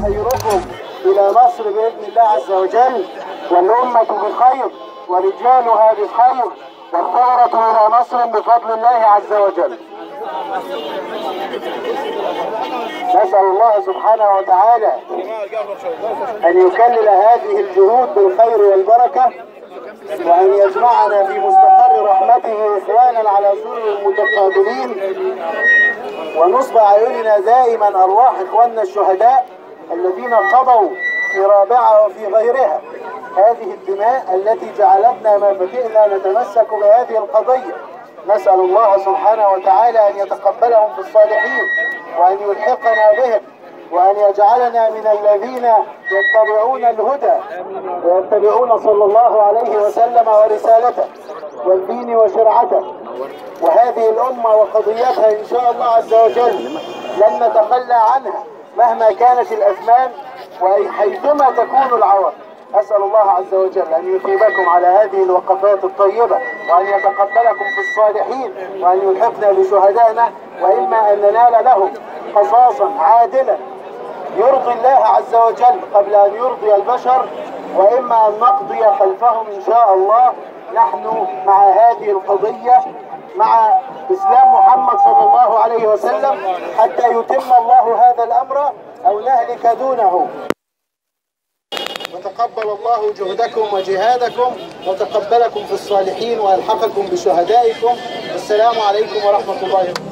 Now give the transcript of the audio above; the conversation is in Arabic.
خيركم إلى مصر بإذن الله عز وجل، والأمة بخير ورجالها بخير، والثورة إلى مصر بفضل الله عز وجل. نسأل الله سبحانه وتعالى أن يكلل هذه الجهود بالخير والبركة، وأن يجمعنا في مستقر رحمته إخوانا على سرر متقابلين، ونصب أعيننا دائما أرواح إخواننا الشهداء الذين قضوا في رابعة وفي غيرها هذه الدماء التي جعلتنا ما فتئنا نتمسك بهذه القضية. نسأل الله سبحانه وتعالى أن يتقبلهم في الصالحين، وأن يلحقنا بهم، وأن يجعلنا من الذين يتبعون الهدى ويتبعون صلى الله عليه وسلم ورسالته والدين وشرعته. وهذه الأمة وقضيتها إن شاء الله عز وجل لن نتخلى عنها مهما كانت الأزمان وحيثما تكون العوائق. أسأل الله عز وجل أن يثيبكم على هذه الوقفات الطيبة، وأن يتقبلكم في الصالحين، وأن يلحقنا بشهدائنا، وإما أن ننال لهم قصاصا عادلا يرضي الله عز وجل قبل أن يرضي البشر، وإما أن نقضي خلفهم إن شاء الله نحن مع هذه القضية، مع إسلام محمد صلى الله عليه وسلم، حتى يتم الله هذا الأمر أو نهلك دونه. وتقبل الله جهدكم وجهادكم، وتقبلكم في الصالحين، وألحقكم بشهدائكم. والسلام عليكم ورحمة الله وبركاته.